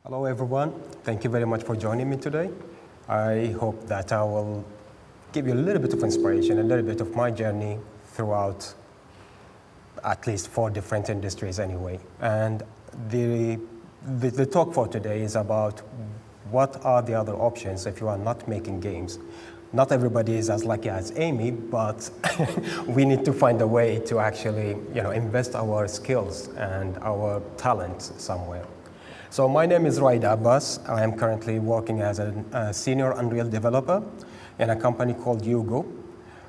Hello, everyone. Thank you very much for joining me today. I hope that I will give you a little bit of inspiration, a little bit of my journey throughout at least 4 different industries anyway. And the talk for today is about what are the other options if you are not making games. Not everybody is as lucky as Amy, but we need to find a way to actually, invest our skills and our talent somewhere. So my name is Raed Abbas. I am currently working as a senior Unreal developer in a company called Hugo.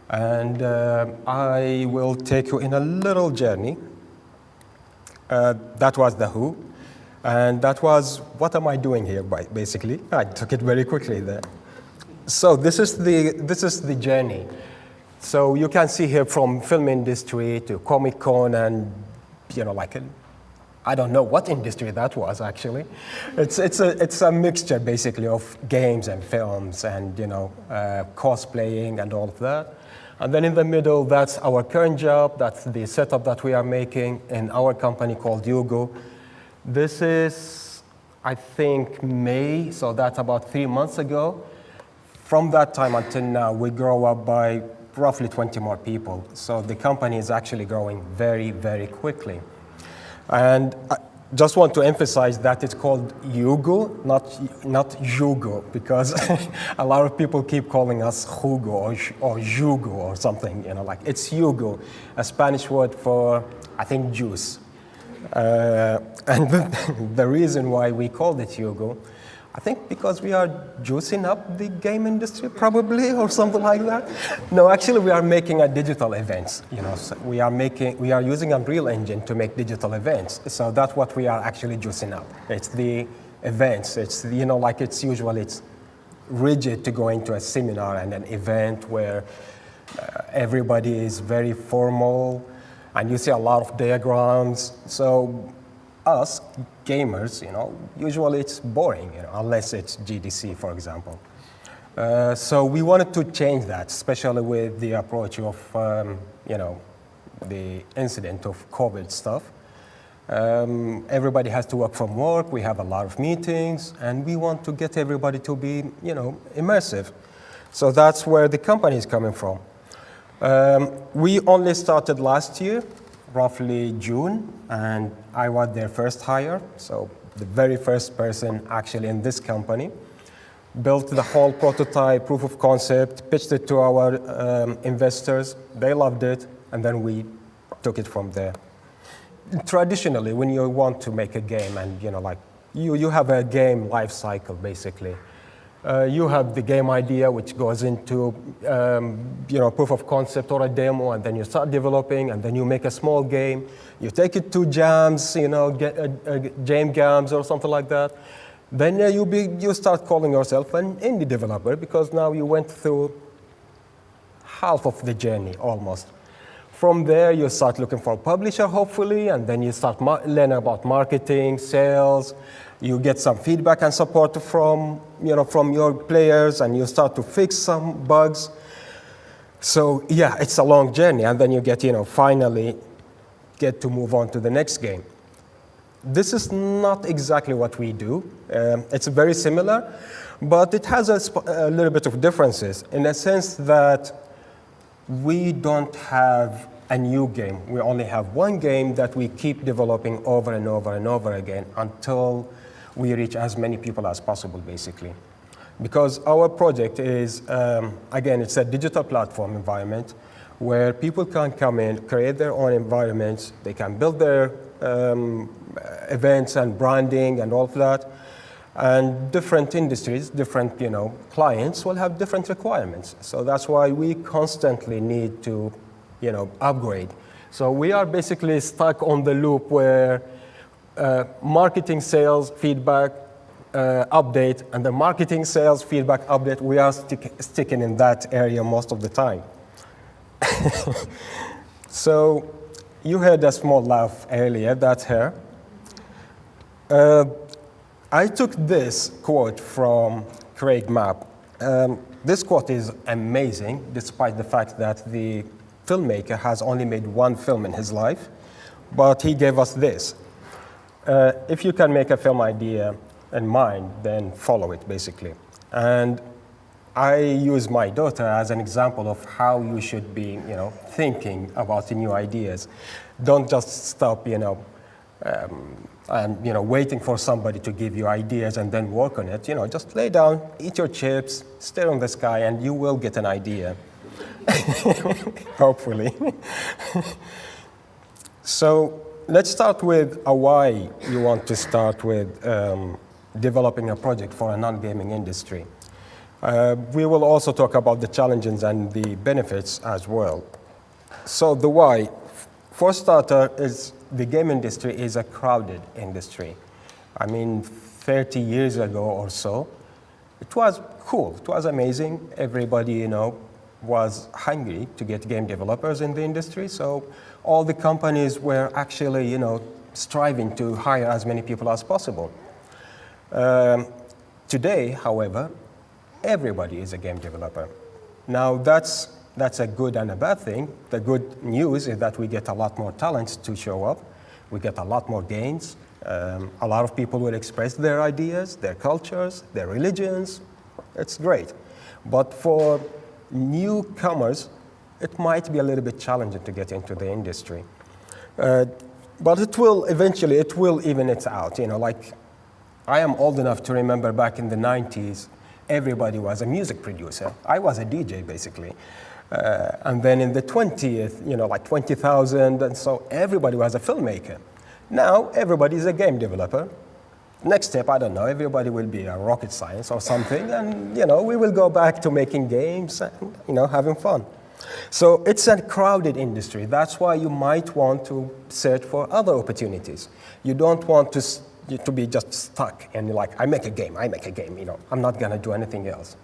And I will take you in a little journey. That was the who. And that was, what am I doing here, basically? I took it very quickly there. So this is the journey. So you can see here from film industry to Comic-Con and, I don't know what industry that was actually. It's a mixture basically of games and films and cosplaying and all of that. And then in the middle, that's our current job. That's the setup that we are making in our company called Hugo. This is, I think, May, so that's about 3 months ago. From that time until now, we grow up by roughly 20 more people. So the company is actually growing very, very quickly. And I just want to emphasize that it's called Hugo, not Hugo, because a lot of people keep calling us Hugo or Hugo or something, it's Hugo, a Spanish word for, I think, juice. And the reason why we called it Hugo, I think because we are juicing up the game industry, probably, or something like that. No, actually, we are making a digital events. So we are using Unreal Engine to make digital events. So that's what we are actually juicing up. It's the events. It's it's usually it's rigid to go into a seminar and an event where everybody is very formal, and you see a lot of diagrams. So us gamers, usually it's boring, unless it's GDC, for example. So we wanted to change that, especially with the approach of, the incident of COVID stuff. Everybody has to work from work. We have a lot of meetings, and we want to get everybody to be, immersive. So that's where the company is coming from. We only started last year, roughly June, and I was their first hire, so the very first person actually in this company. Built the whole prototype, proof of concept, pitched it to our investors. They loved it, and then we took it from there. Traditionally, when you want to make a game and you have a game life cycle basically. You have the game idea, which goes into proof of concept or a demo, and then you start developing, and then you make a small game. You take it to jams, jam jams or something like that. Then you start calling yourself an indie developer because now you went through half of the journey almost. From there, you start looking for a publisher, hopefully, and then you start learning about marketing, sales. You get some feedback and support from your players, and you start to fix some bugs. So yeah, it's a long journey, and then you get, finally get to move on to the next game. This is not exactly what we do. It's very similar, but it has a little bit of differences in the sense that we don't have a new game. We only have one game that we keep developing over and over and over again until we reach as many people as possible, basically. Because our project is, again, it's a digital platform environment where people can come in, create their own environments, they can build their events and branding and all of that. And different industries, different clients will have different requirements. So that's why we constantly need to upgrade. So we are basically stuck on the loop where marketing, sales, feedback, update, and the marketing, sales, feedback, update, we are sticking in that area most of the time. So you heard a small laugh earlier, that's her. I took this quote from Craig Mapp. This quote is amazing, despite the fact that the filmmaker has only made one film in his life, but he gave us this. If you can make a film idea in mind, then follow it, basically. And I use my daughter as an example of how you should be, thinking about the new ideas. Don't just stop, waiting for somebody to give you ideas and then work on it. Just lay down, eat your chips, stare in the sky, and you will get an idea. Hopefully. So let's start with a why you want to start with developing a project for a non-gaming industry. We will also talk about the challenges and the benefits as well. So the why, for starter, is the game industry is a crowded industry. I mean, 30 years ago or so, it was cool, it was amazing. Everybody, was hungry to get game developers in the industry, so all the companies were actually, striving to hire as many people as possible. Today, however, everybody is a game developer. Now, that's a good and a bad thing. The good news is that we get a lot more talents to show up. We get a lot more games. A lot of people will express their ideas, their cultures, their religions. It's great. But for newcomers, it might be a little bit challenging to get into the industry. But it will even it out. Like, I am old enough to remember back in the 90s, everybody was a music producer. I was a DJ, basically. And then in the 20th, like 20,000, and so everybody was a filmmaker. Now, everybody is a game developer. Next step, I don't know, everybody will be a rocket science or something, and, we will go back to making games and, having fun. So it's a crowded industry. That's why you might want to search for other opportunities. You don't want to be just stuck and you're like, I make a game, I'm not gonna do anything else.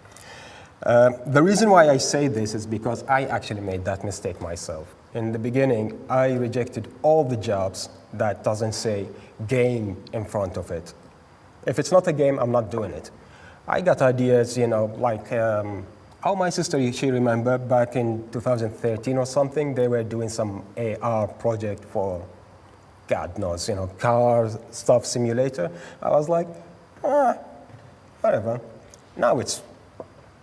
The reason why I say this is because I actually made that mistake myself. In the beginning, I rejected all the jobs that doesn't say game in front of it. If it's not a game, I'm not doing it. I got ideas, like how my sister, she remembered back in 2013 or something, they were doing some AR project for, God knows, car stuff simulator. I was like, whatever. Now it's,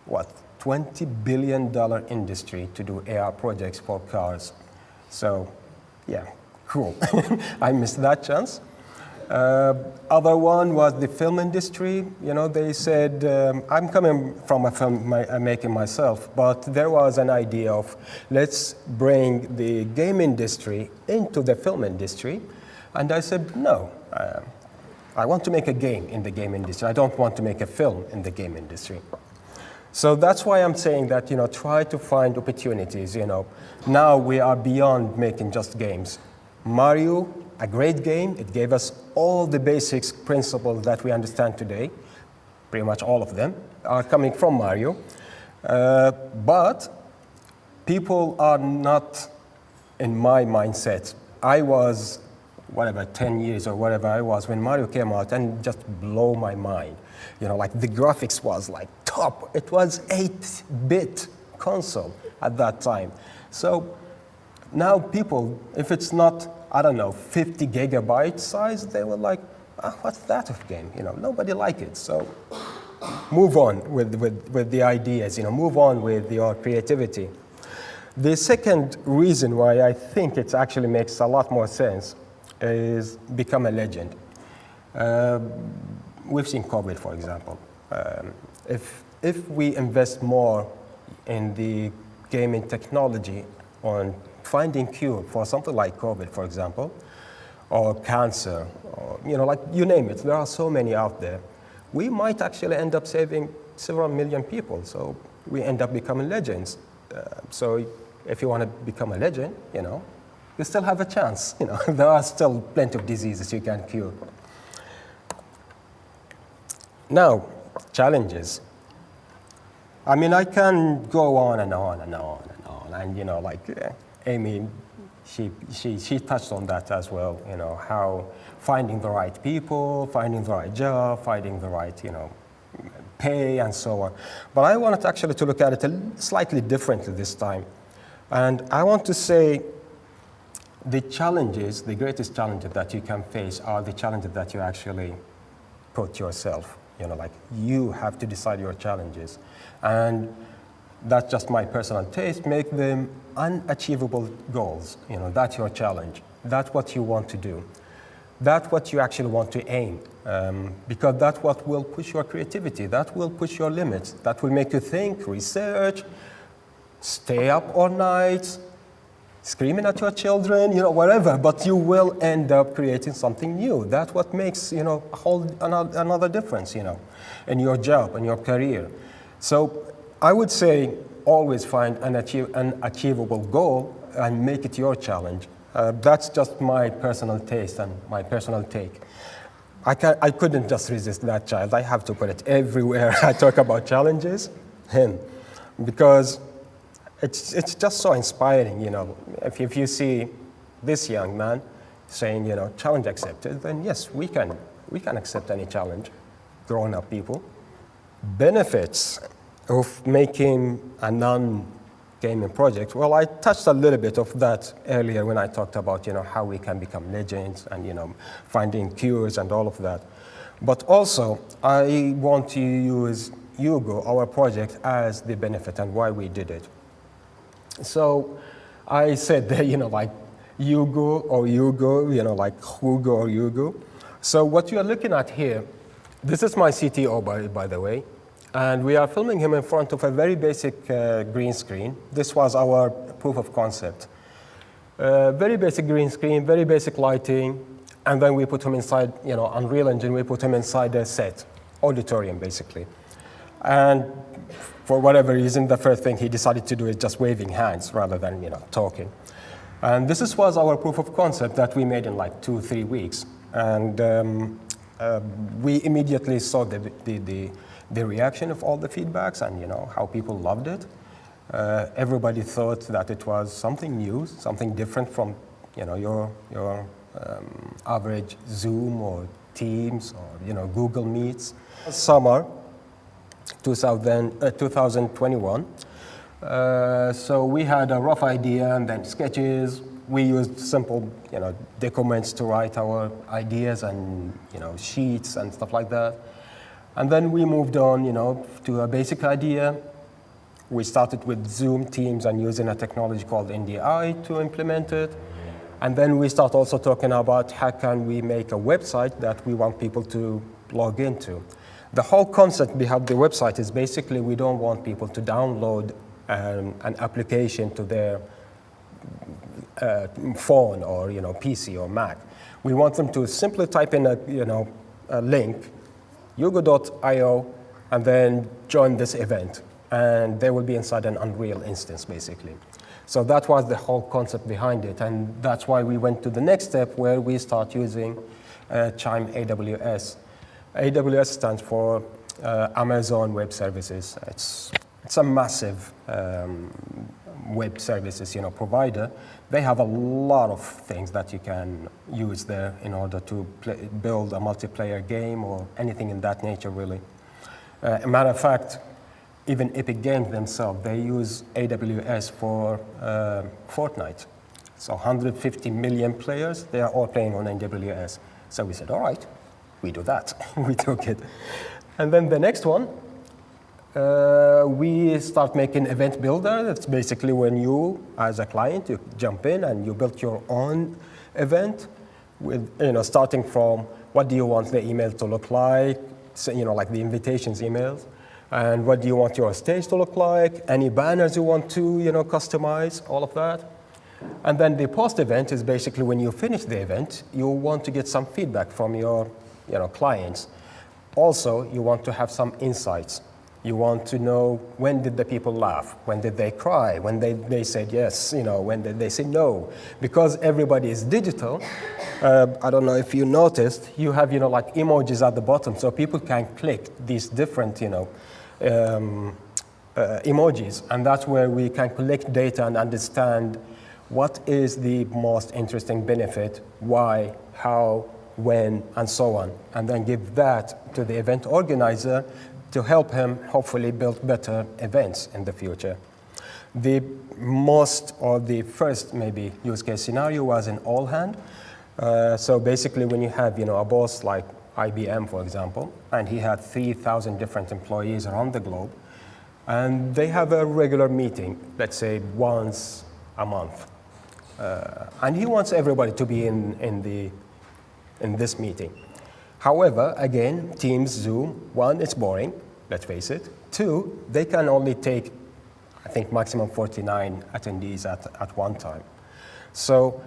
$20 billion industry to do AR projects for cars. So, yeah, cool. I missed that chance. Other one was the film industry. They said, I'm coming from a film making myself, but there was an idea of let's bring the game industry into the film industry. And I said, no, I want to make a game in the game industry. I don't want to make a film in the game industry. So that's why I'm saying that, try to find opportunities, Now we are beyond making just games. Mario, a great game. It gave us all the basics principles that we understand today. Pretty much all of them are coming from Mario. But people are not in my mindset. I was, 10 years or whatever I was when Mario came out and just blow my mind. Like the graphics was like top. It was 8-bit console at that time. So now people, if it's not, 50 gigabyte size, they were like, what's that of game? Nobody like it. So move on with the ideas, move on with your creativity. The second reason why I think it actually makes a lot more sense is become a legend. We've seen COVID, for example. If we invest more in the gaming technology on finding cure for something like COVID, for example, or cancer, or, like you name it, there are so many out there, we might actually end up saving several million people. So we end up becoming legends. So if you want to become a legend, you still have a chance. There are still plenty of diseases you can cure. Now, challenges. I can go on and on and on and on, and Amy, she touched on that as well. How finding the right people, finding the right job, finding the right pay, and so on. But I wanted actually to look at it slightly differently this time, and I want to say the challenges, the greatest challenges that you can face are the challenges that you actually coach yourself. Like you have to decide your challenges. And that's just my personal taste. Make them unachievable goals. That's your challenge. That's what you want to do. That's what you actually want to aim. Because that's what will push your creativity. That will push your limits. That will make you think, research, stay up all night, screaming at your children, whatever, but you will end up creating something new. That's what makes, a whole another difference, in your job and your career. So I would say always find an achievable goal and make it your challenge. That's just my personal taste and my personal take. I couldn't just resist that child. I have to put it everywhere I talk about challenges, him, because it's just so inspiring, If you see this young man saying, challenge accepted, then yes, we can accept any challenge, grown-up people. Benefits of making a non-gaming project, well, I touched a little bit of that earlier when I talked about, how we can become legends and, finding cures and all of that. But also, I want to use Hugo, our project, as the benefit and why we did it. So I said that, like Hugo or Hugo, like Hugo or Hugo. So what you are looking at here, this is my CTO, by the way, and we are filming him in front of a very basic green screen. This was our proof of concept. Very basic green screen, very basic lighting, and then we put him inside, Unreal Engine, we put him inside a set, auditorium, basically. And for whatever reason, the first thing he decided to do is just waving hands rather than, talking. And this was our proof of concept that we made in like 2-3 weeks. And we immediately saw the reaction of all the feedbacks and, how people loved it. Everybody thought that it was something new, something different from, your average Zoom or Teams or, Google Meets. Summer 2021. So we had a rough idea and then sketches. We used simple, documents to write our ideas and, sheets and stuff like that. And then we moved on, to a basic idea. We started with Zoom, Teams, and using a technology called NDI to implement it. And then we start also talking about how can we make a website that we want people to log into. The whole concept behind the website is basically we don't want people to download an application to their phone or PC or Mac. We want them to simply type in a link, hugo.io, and then join this event, and they will be inside an Unreal instance basically. So that was the whole concept behind it, and that's why we went to the next step where we start using Chime AWS. AWS stands for Amazon Web Services. It's a massive web services provider. They have a lot of things that you can use there in order to build a multiplayer game or anything in that nature, really. A matter of fact, even Epic Games themselves, they use AWS for Fortnite. So 150 million players, they are all playing on AWS. So we said, all right, we do that. We took it. And then the next one, we start making event builder. That's basically when you, as a client, you jump in and you build your own event with, starting from what do you want the email to look like, so, like the invitations emails, and what do you want your stage to look like, any banners you want to, customize, all of that. And then the post-event is basically when you finish the event, you want to get some feedback from your clients. Also, you want to have some insights. You want to know when did the people laugh, when did they cry, when they said yes, when did they say no. Because everybody is digital, I don't know if you noticed, you have like emojis at the bottom, so people can click these different emojis, and that's where we can collect data and understand what is the most interesting benefit, why, how, when, and so on, and then give that to the event organizer to help him hopefully build better events in the future. The most, or the first maybe use case scenario was an all hand. So basically when you have a boss like IBM, for example, and he had 3,000 different employees around the globe. And they have a regular meeting, let's say once a month. And he wants everybody to be in this meeting. However, again, Teams, Zoom, one, it's boring, let's face it. Two, they can only take, I think, maximum 49 attendees at one time. So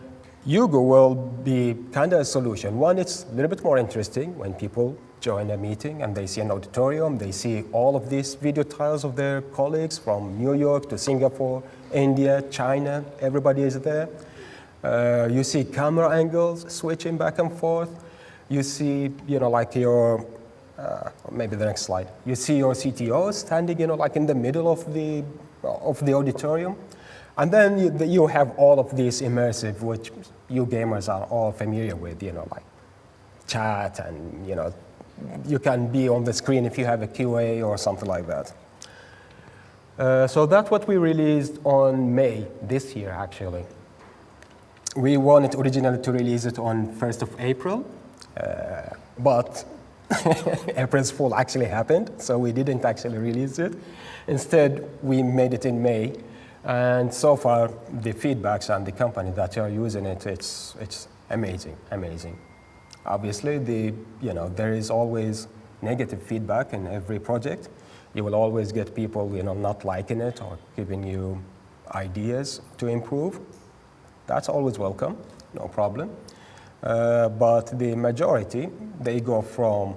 Hugo will be kind of a solution. One, it's a little bit more interesting when people join a meeting and they see an auditorium, they see all of these video tiles of their colleagues from New York to Singapore, India, China, everybody is there. You see camera angles switching back and forth. You see, like your, maybe the next slide. You see your CTO standing, like in the middle of the auditorium. And then you have all of these immersive, which you gamers are all familiar with, like chat and, you can be on the screen if you have a QA or something like that. So that's what we released on May this year, actually. We wanted originally to release it on 1st of April, but April's Fool actually happened, so we didn't actually release it. Instead, we made it in May. And so far, the feedbacks and the company that are using it, it's amazing, amazing. Obviously, there is always negative feedback in every project. You will always get people, not liking it or giving you ideas to improve. That's always welcome, no problem. But the majority, they go from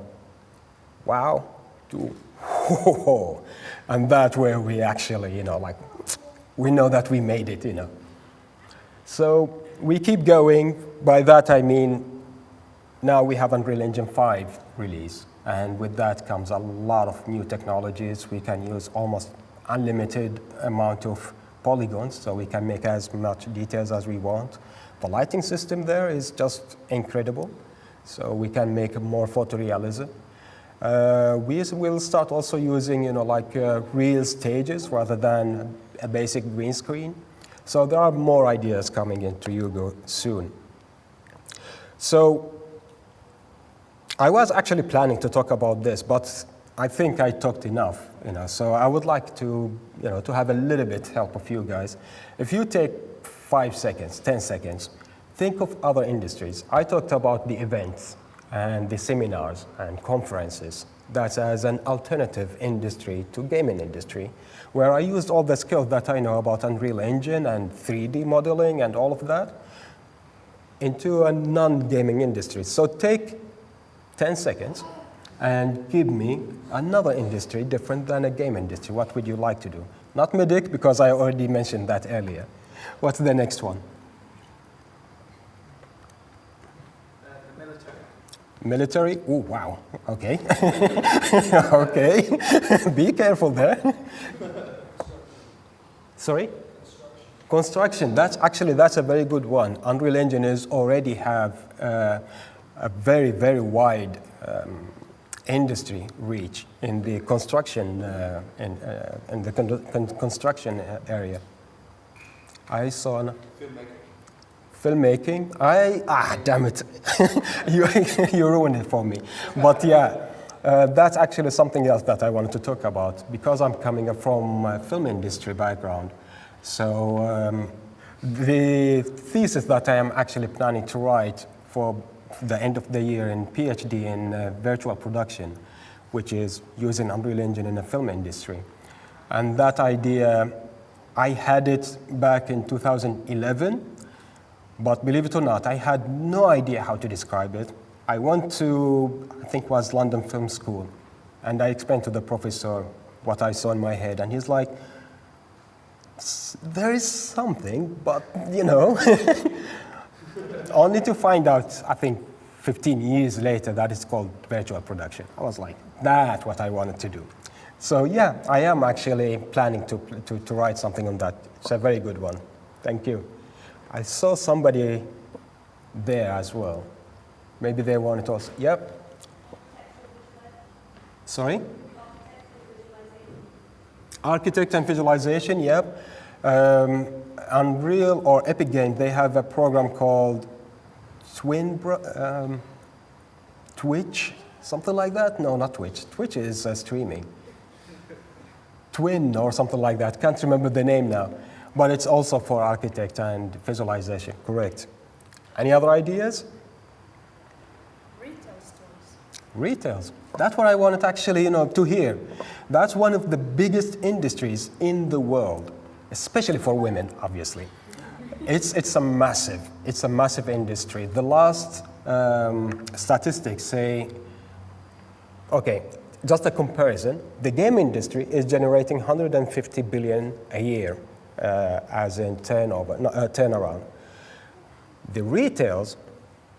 wow to ho, and that's where we actually, we know that we made it, So we keep going. By that I mean, now we have Unreal Engine 5 release, and with that comes a lot of new technologies. We can use almost unlimited amount of polygons, so we can make as much details as we want. The lighting system there is just incredible, so we can make more photorealism. We will start also using, real stages rather than a basic green screen. So there are more ideas coming into Hugo soon. So I was actually planning to talk about this, but I think I talked enough, So I would like to, to have a little bit help of you guys. If you take 5 seconds, 10 seconds, think of other industries. I talked about the events and the seminars and conferences. That's as an alternative industry to gaming industry, where I used all the skills that I know about Unreal Engine and 3D modeling and all of that into a non-gaming industry. So take 10 seconds and give me another industry different than a game industry. What would you like to do? Not medic, because I already mentioned that earlier. What's the next one? Military? Oh, wow. Okay. Okay. Be careful there. Sorry? Construction. That's a very good one. Unreal Engine already have a very, very wide industry reach in the construction construction area. I saw filmmaking. Damn it. you ruined it for me. But yeah, that's actually something else that I wanted to talk about because I'm coming from a film industry background. So the thesis that I am actually planning to write for the end of the year in PhD in virtual production, which is using Unreal Engine in the film industry. And that idea, I had it back in 2011. But believe it or not, I had no idea how to describe it. I went to, I think it was London Film School, and I explained to the professor what I saw in my head, and he's like, there is something, but only to find out, I think, 15 years later, that it's called virtual production. I was like, that's what I wanted to do. So yeah, I am actually planning to write something on that. It's a very good one. Thank you. I saw somebody there as well. Maybe they wanted to also, yep. Sorry? Architect and visualization, yep. Unreal or Epic Games, they have a program called Twitch. something like that? No, not Twitch. Twitch is streaming. Twin or something like that. Can't remember the name now. But it's also for architect and visualization. Correct. Any other ideas? Retail stores. Retails. That's what I wanted actually, to hear. That's one of the biggest industries in the world, especially for women, obviously. It's a massive industry. The last statistics say, okay, just a comparison, the game industry is generating 150 billion a year as in turnaround. The retails,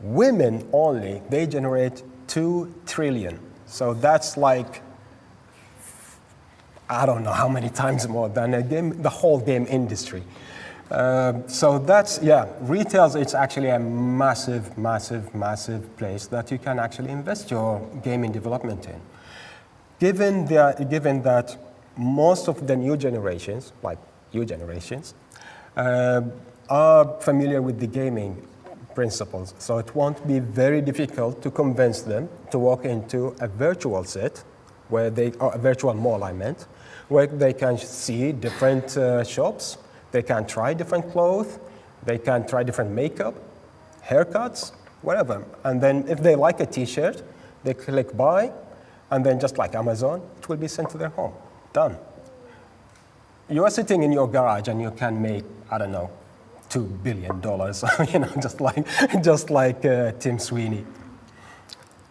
women only, they generate 2 trillion. So that's like, I don't know how many times more than the whole game industry. So that's, retails, it's actually a massive place that you can actually invest your gaming development in. Given that most of the new generations, like you generations, are familiar with the gaming principles, so it won't be very difficult to convince them to walk into a virtual set, or a virtual mall, I meant, where they can see different shops, they can try different clothes, they can try different makeup, haircuts, whatever. And then if they like a t-shirt, they click buy, and then just like Amazon, it will be sent to their home. Done. You are sitting in your garage and you can make, I don't know, $2 billion, just like Tim Sweeney.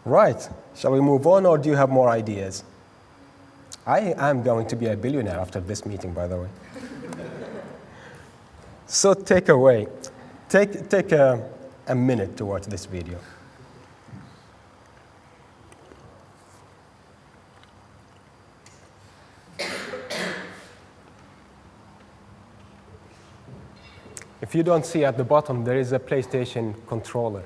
Right, shall we move on, or do you have more ideas? I am going to be a billionaire after this meeting, by the way. So take away. Take a minute to watch this video. If you don't see at the bottom, there is a PlayStation controller.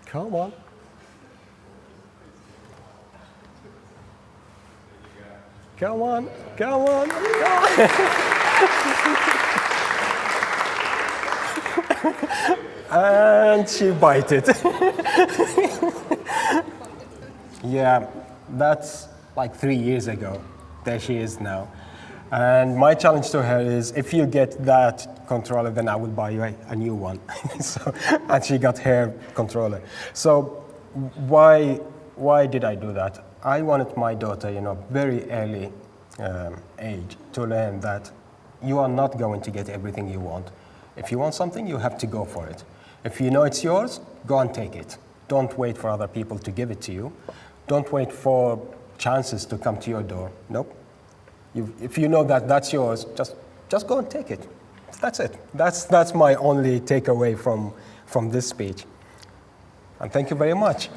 Come on. Come on, come on, come on. And she bite it. Yeah, that's like 3 years ago. There she is now. And my challenge to her is, if you get that controller, then I will buy you a new one. And she got her controller. So why did I do that? I wanted my daughter, very early age, to learn that you are not going to get everything you want. If you want something, you have to go for it. If you know it's yours, go and take it. Don't wait for other people to give it to you. Don't wait for chances to come to your door. Nope. If you know that that's yours, just go and take it. That's it. That's my only takeaway from this speech. And thank you very much.